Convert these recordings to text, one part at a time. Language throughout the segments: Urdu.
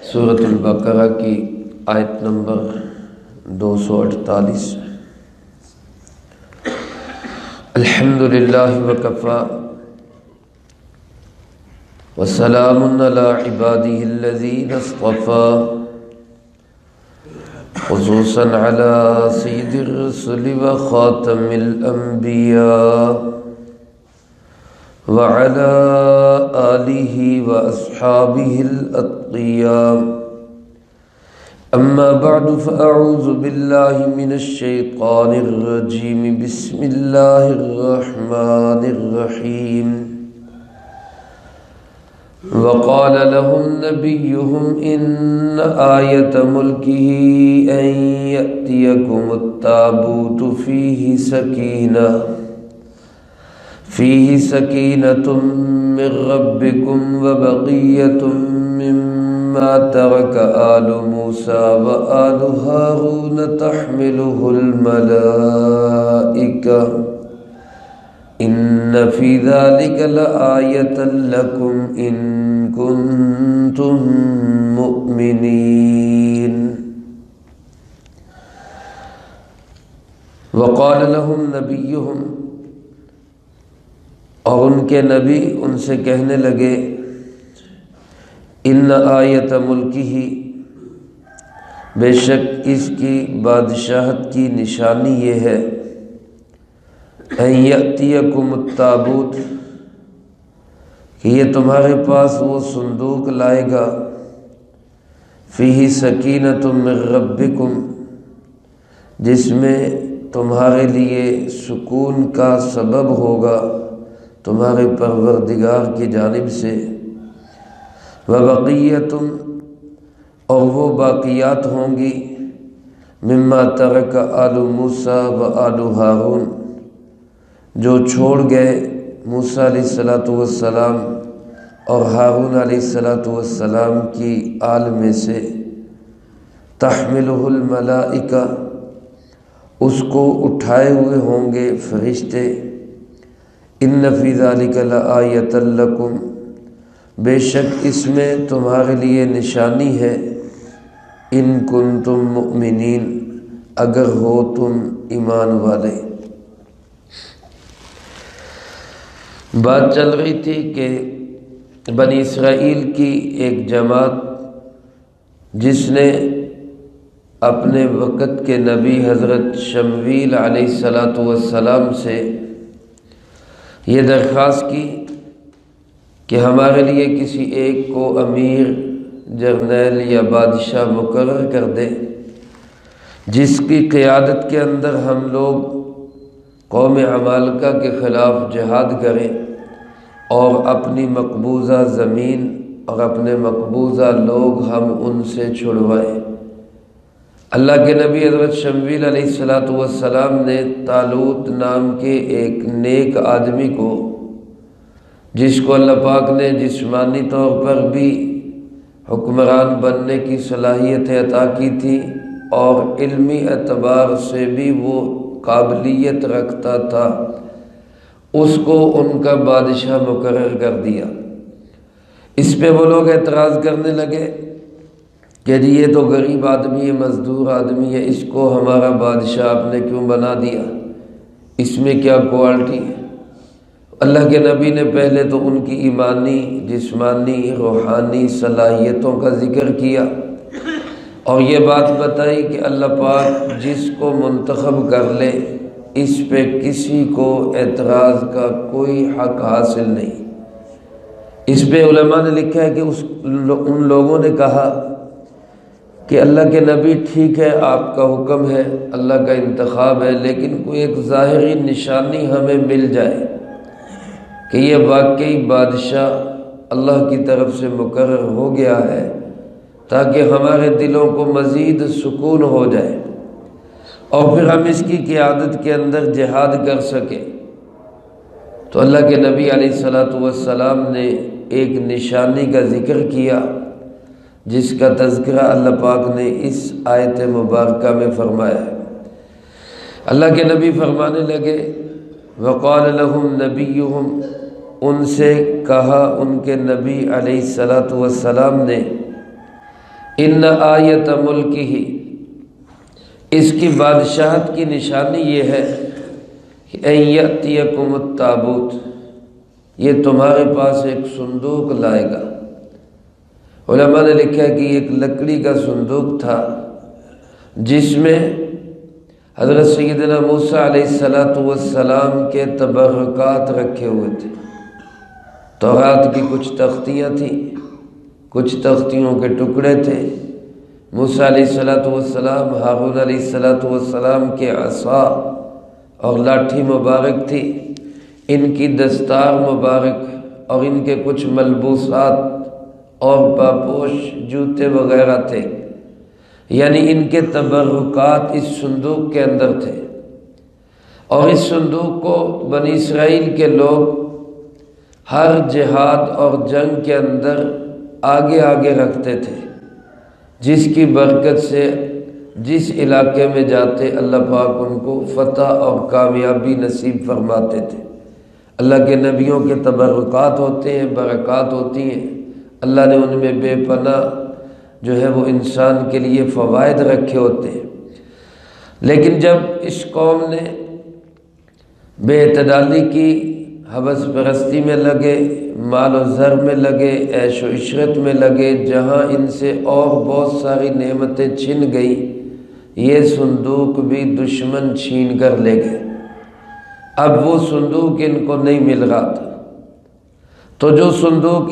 سورۃ البقرہ کی آیت نمبر 248۔ الحمدللہ وکفی وسلام علی عبادہ الذین اصطفی، خصوصا علی سید الرسل وخاتم الانبیاء وعلى آلہ واصحابہ الاتقیاء، اما بعد فاعوذ باللہ من الشیطان الرجیم، بسم اللہ الرحمن الرحیم۔ وقال لهم نبيهم إن آية ملكه أن يأتيكم التابوت فيه سكينة من ربكم وبقية مما ترك آل موسى وآل هارون تحمله الملائكة إن في ذلك لآية لكم إن كنتم مؤمنين۔ وقال لهم نبيهم، اور ان کے نبی ان سے کہنے لگے، ان آیت ملکہ، بے شک اس کی بادشاہت کی نشانی یہ ہے، ان یأتیکم التابوت، کہ یہ تمہارے پاس وہ صندوق لائے گا، فیہ سکینۃ من ربکم، جس میں تمہارے لیے سکون کا سبب ہوگا تمہارے پروردگار کی جانب سے، وبقیۃ، اور وہ باقیات ہوں گی، مما ترک آل موسیٰ و آل ہارون، جو چھوڑ گئے موسیٰ علیہ السلام اور ہارون علیہ السلام کی آل میں سے، تحملہ الملائکہ، اس کو اٹھائے ہوئے ہوں گے فرشتے، ان فی ذلک لآیۃ لکم، بے شک اس میں تمہارے لیے نشانی ہے، ان کنتم مؤمنین، اگر ہو تم ایمان والے۔ بات چل رہی تھی کہ بنی اسرائیل کی ایک جماعت جس نے اپنے وقت کے نبی حضرت شمویل علیہ السلام سے یہ درخواست کی کہ ہمارے لیے کسی ایک کو امیر، جرنیل یا بادشاہ مقرر کر دے، جس کی قیادت کے اندر ہم لوگ قوم عمالقہ کے خلاف جہاد کریں اور اپنی مقبوضہ زمین اور اپنے مقبوضہ لوگ ہم ان سے چھڑوائیں۔ اللہ کے نبی حضرت شمویل علیہ السلام نے طالوت نام کے ایک نیک آدمی کو، جس کو اللہ پاک نے جسمانی طور پر بھی حکمران بننے کی صلاحیت عطا کی تھی اور علمی اعتبار سے بھی وہ قابلیت رکھتا تھا، اس کو ان کا بادشاہ مقرر کر دیا۔ اس پہ وہ لوگ اعتراض کرنے لگے کہ جی یہ تو غریب آدمی ہے، مزدور آدمی ہے، اس کو ہمارا بادشاہ آپ نے کیوں بنا دیا، اس میں کیا کوالٹی ہے؟ اللہ کے نبی نے پہلے تو ان کی ایمانی، جسمانی، روحانی صلاحیتوں کا ذکر کیا اور یہ بات بتائی کہ اللہ پاک جس کو منتخب کر لے اس پہ کسی کو اعتراض کا کوئی حق حاصل نہیں۔ اس پہ علماء نے لکھا ہے کہ ان لوگوں نے کہا کہ اللہ کے نبی ٹھیک ہے، آپ کا حکم ہے، اللہ کا انتخاب ہے، لیکن کوئی ایک ظاہری نشانی ہمیں مل جائے کہ یہ واقعی بادشاہ اللہ کی طرف سے مقرر ہو گیا ہے، تاکہ ہمارے دلوں کو مزید سکون ہو جائے اور پھر ہم اس کی قیادت کے اندر جہاد کر سکیں۔ تو اللہ کے نبی علیہ السلام نے ایک نشانی کا ذکر کیا، جس کا تذکرہ اللہ پاک نے اس آیت مبارکہ میں فرمایا ہے۔ اللہ کے نبی فرمانے لگے، وقال لهم نبیہم، ان سے کہا ان کے نبی علیہ السلام نے، ان آیت ملکہ، اس کی بادشاہت کی نشانی یہ ہے کہ ان یأتیکم التابوت، یہ تمہارے پاس ایک صندوق لائے گا۔ علماء نے لکھا ہے کہ یہ ایک لکڑی کا صندوق تھا جس میں حضرت سیدنا موسیٰ علیہ السلام کے تبرکات رکھے ہوئے تھے۔ تورات کی کچھ تختیاں تھیں، کچھ تختیوں کے ٹکڑے تھے۔ موسیٰ علیہ السلام، ہارون علیہ السلام کے عصا اور لاٹھی مبارک تھی، ان کی دستار مبارک اور ان کے کچھ ملبوسات اور پاپوش جوتے وغیرہ تھے، یعنی ان کے تبرکات اس صندوق کے اندر تھے۔ اور اس صندوق کو بنی اسرائیل کے لوگ ہر جہاد اور جنگ کے اندر آگے آگے رکھتے تھے، جس کی برکت سے جس علاقے میں جاتے اللہ پاک ان کو فتح اور کامیابی نصیب فرماتے تھے۔ اللہ کے نبیوں کے تبرکات ہوتے ہیں، برکات ہوتی ہیں، اللہ نے ان میں بے پناہ جو ہے وہ انسان کے لیے فوائد رکھے ہوتے ہیں۔ لیکن جب اس قوم نے بے اعتدالی کی، حوث پرستی میں لگے، مال و زر میں لگے، عیش و عشرت میں لگے، جہاں ان سے اور بہت ساری نعمتیں چھن گئی، یہ صندوق بھی دشمن چھین کر لے گئے۔ اب وہ صندوق ان کو نہیں مل رہا تھا، تو جو صندوق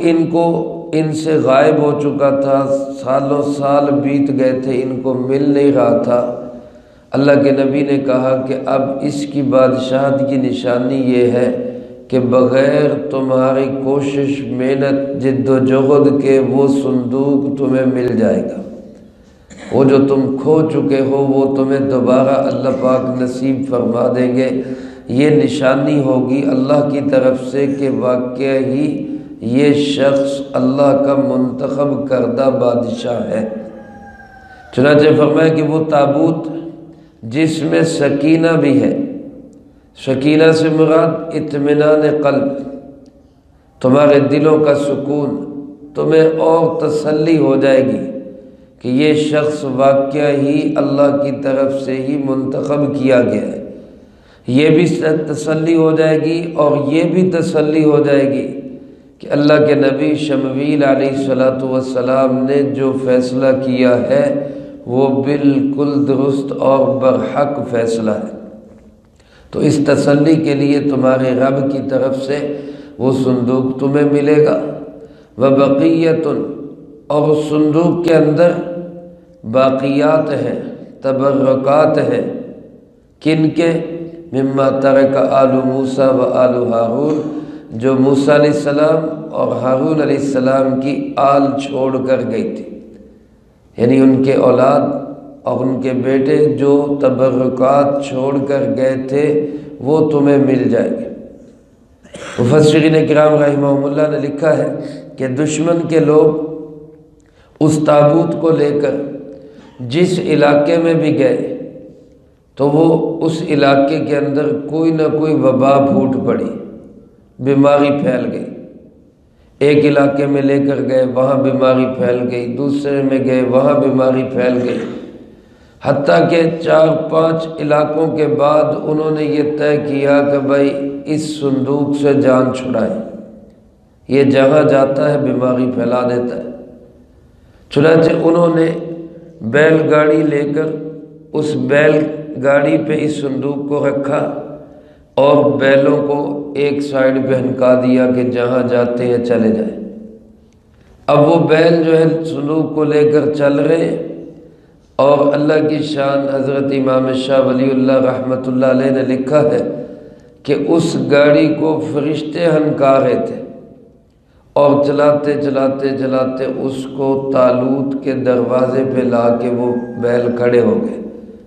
ان سے غائب ہو چکا تھا، سالوں سال بیت گئے تھے، ان کو مل نہیں رہا تھا، اللہ کے نبی نے کہا کہ اب اس کی بادشاہت کی نشانی یہ ہے کہ بغیر تمہاری کوشش، محنت، جد و جہد کے وہ صندوق تمہیں مل جائے گا۔ وہ جو تم کھو چکے ہو وہ تمہیں دوبارہ اللہ پاک نصیب فرما دیں گے۔ یہ نشانی ہوگی اللہ کی طرف سے کہ واقعہ ہی یہ شخص اللہ کا منتخب کردہ بادشاہ ہے۔ چنانچہ فرمایا کہ وہ تابوت جس میں سکینہ بھی ہے، سکینہ سے مراد اطمینان قلب، تمہارے دلوں کا سکون، تمہیں اور تسلی ہو جائے گی کہ یہ شخص واقعہ ہی اللہ کی طرف سے ہی منتخب کیا گیا ہے۔ یہ بھی تسلی ہو جائے گی اور یہ بھی تسلی ہو جائے گی کہ اللہ کے نبی شمویل علیہ السلام نے جو فیصلہ کیا ہے وہ بالکل درست اور برحق فیصلہ ہے۔ تو اس تسلی کے لیے تمہارے رب کی طرف سے وہ صندوق تمہیں ملے گا۔ وبقیۃ، اور اس صندوق کے اندر باقیات ہیں، تبرکات ہیں، کن کے؟ مما ترک آل موسیٰ و آل ہارون، جو موسیٰ علیہ السلام اور ہارون علیہ السلام کی آل چھوڑ کر گئی تھی، یعنی ان کے اولاد اور ان کے بیٹے جو تبرکات چھوڑ کر گئے تھے وہ تمہیں مل جائیں گے۔ مفسرین کرام رحمہم اللہ نے لکھا ہے کہ دشمن کے لوگ اس تابوت کو لے کر جس علاقے میں بھی گئے تو وہ اس علاقے کے اندر کوئی نہ کوئی وبا پھوٹ پڑی، بیماری پھیل گئی۔ ایک علاقے میں لے کر گئے، وہاں بیماری پھیل گئی، دوسرے میں گئے، وہاں بیماری پھیل گئی، حتیٰ کہ 4-5 علاقوں کے بعد انہوں نے یہ طے کیا کہ بھائی اس صندوق سے جان چھڑائیں، یہ جہاں جاتا ہے بیماری پھیلا دیتا ہے۔ چنانچہ انہوں نے بیل گاڑی لے کر اس بیل گاڑی پہ اس صندوق کو رکھا اور بیلوں کو ایک سائیڈ پہ ہنکا دیا کہ جہاں جاتے ہیں چلے جائیں۔ اب وہ بیل جو ہے صندوق کو لے کر چل رہے ہیں، اور اللہ کی شان حضرت امام شاہ ولی اللہ رحمۃ اللہ علیہ نے لکھا ہے کہ اس گاڑی کو فرشتے ہنکا رہے تھے، اور چلاتے چلاتے چلاتے اس کو تالوت کے دروازے پہ لا کے وہ بیل کھڑے ہو گئے،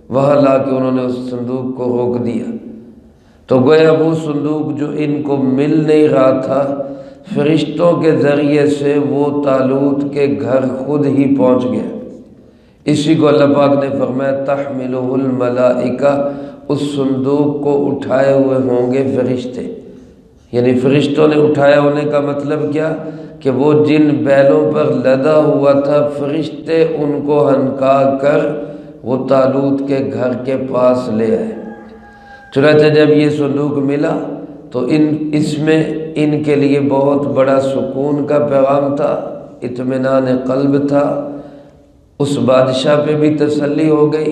وہاں لا کے انہوں نے اس صندوق کو روک دیا۔ تو گویا وہ صندوق جو ان کو مل نہیں رہا تھا، فرشتوں کے ذریعے سے وہ تالوت کے گھر خود ہی پہنچ گیا۔ اسی کو اللہ پاک نے فرمایا تحملہ الملائکہ، اس صندوق کو اٹھائے ہوئے ہوں گے فرشتے۔ یعنی فرشتوں نے اٹھایا ہونے کا مطلب کیا کہ وہ جن بیلوں پر لدا ہوا تھا فرشتے ان کو ہنکا کر وہ طالوت کے گھر کے پاس لے آئے۔ چنانچہ جب یہ صندوق ملا تو اس میں ان کے لیے بہت بڑا سکون کا پیغام تھا، اطمینان قلب تھا، اس بادشاہ پہ بھی تسلی ہو گئی،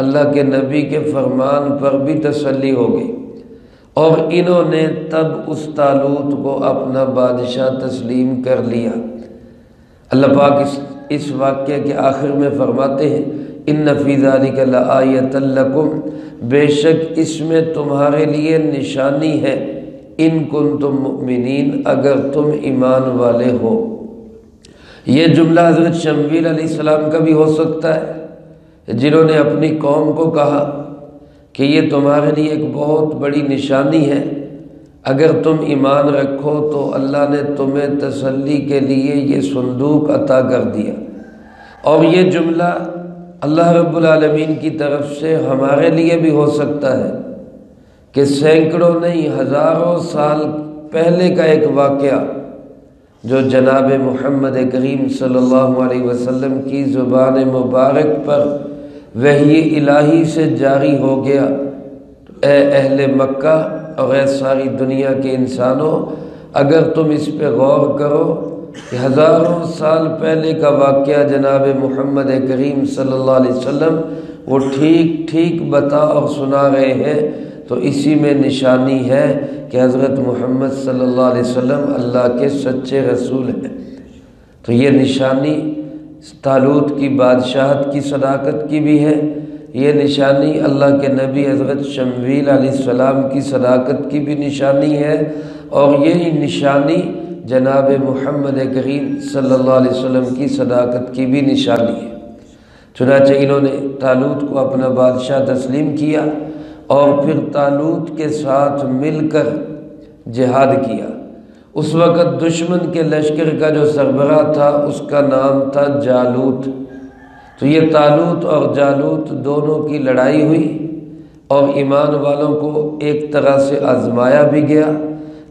اللہ کے نبی کے فرمان پر بھی تسلی ہو گئی، اور انہوں نے تب اس طالوت کو اپنا بادشاہ تسلیم کر لیا۔ اللہ پاک اس واقعے کے آخر میں فرماتے ہیں ان فی ذلک لآیۃ لکم، بے شک اس میں تمہارے لیے نشانی ہے، ان کنتم مؤمنین، اگر تم ایمان والے ہو۔ یہ جملہ حضرت شمویل علیہ السلام کا بھی ہو سکتا ہے، جنہوں نے اپنی قوم کو کہا کہ یہ تمہارے لیے ایک بہت بڑی نشانی ہے، اگر تم ایمان رکھو تو اللہ نے تمہیں تسلی کے لیے یہ صندوق عطا کر دیا۔ اور یہ جملہ اللہ رب العالمین کی طرف سے ہمارے لیے بھی ہو سکتا ہے کہ سینکڑوں نہیں ہزاروں سال پہلے کا ایک واقعہ جو جناب محمد کریم صلی اللہ علیہ وسلم کی زبان مبارک پر وحی الہی سے جاری ہو گیا، اے اہل مکہ اور اے ساری دنیا کے انسانوں، اگر تم اس پہ غور کرو کہ ہزاروں سال پہلے کا واقعہ جناب محمد کریم صلی اللہ علیہ وسلم وہ ٹھیک ٹھیک بتا اور سنا رہے ہیں، تو اسی میں نشانی ہے کہ حضرت محمد صلی اللہ علیہ وسلم اللہ کے سچے رسول ہیں۔ تو یہ نشانی طالوت کی بادشاہت کی صداقت کی بھی ہے، یہ نشانی اللہ کے نبی حضرت شمویل علیہ السلام کی صداقت کی بھی نشانی ہے، اور یہی نشانی جناب محمد کریم صلی اللہ علیہ وسلم کی صداقت کی بھی نشانی ہے۔ چنانچہ انہوں نے طالوت کو اپنا بادشاہ تسلیم کیا اور پھر طالوت کے ساتھ مل کر جہاد کیا۔ اس وقت دشمن کے لشکر کا جو سربراہ تھا اس کا نام تھا جالوت۔ تو یہ طالوت اور جالوت دونوں کی لڑائی ہوئی اور ایمان والوں کو ایک طرح سے آزمایا بھی گیا،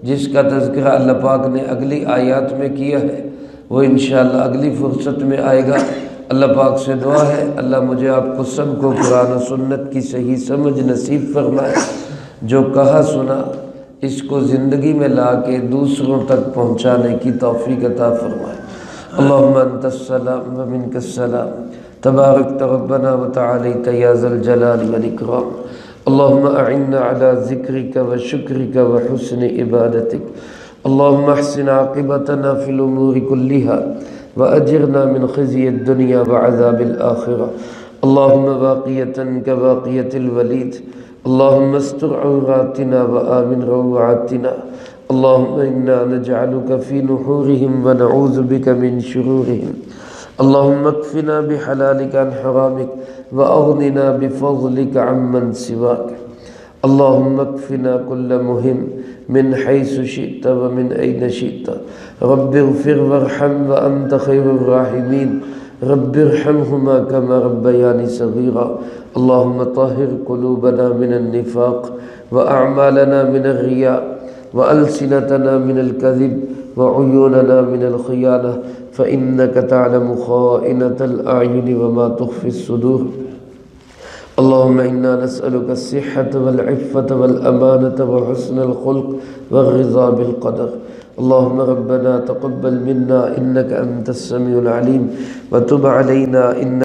جس کا تذکرہ اللہ پاک نے اگلی آیات میں کیا ہے، وہ انشاءاللہ اگلی فرصت میں آئے گا۔ اللہ پاک سے دعا ہے اللہ مجھے آپ کو سب کو قرآن و سنت کی صحیح سمجھ نصیب فرمائے، جو کہا سنا اس کو زندگی میں لا کے دوسروں تک پہنچانے کی توفیق عطا فرمائے۔ اللہم انت السلام و منک السلام، تبارکت ربنا و تعالیت یا ذا الجلال والاکرام۔ اللہم اعنا علی ذکرک و شکرک و حسن عبادتک۔ اللہم احسن عاقبتنا فی الامور کلہا وأجرنا من خزي الدنيا وعذاب الآخرة۔ اللهم باقية كباقية الوليد، اللهم استر عوراتنا وآمن روعاتنا، اللهم إنا نجعلك في نحورهم ونعوذ بك من شرورهم، اللهم اكفنا بحلالك عن حرامك وأغننا بفضلك عمن سواك، اللهم اكفنا كل مهم من حيث شئت ومن أين شئت، رب اغفر وارحم وأنت خير الراحمين، رب ارحمهما كما ربياني صغيرا، اللهم طهر قلوبنا من النفاق وأعمالنا من الرياء وألسنتنا من الكذب وعيوننا من الخيانة، فإنك تعلم خائنة الأعين وما تخفي الصدور، اللهم إنا نسألك الصحة والعفة والأمانة وحسن الخلق والرضا بالقدر، اللهم ربنا تقبل منا إنك أنت السميع العليم وتب علينا إنك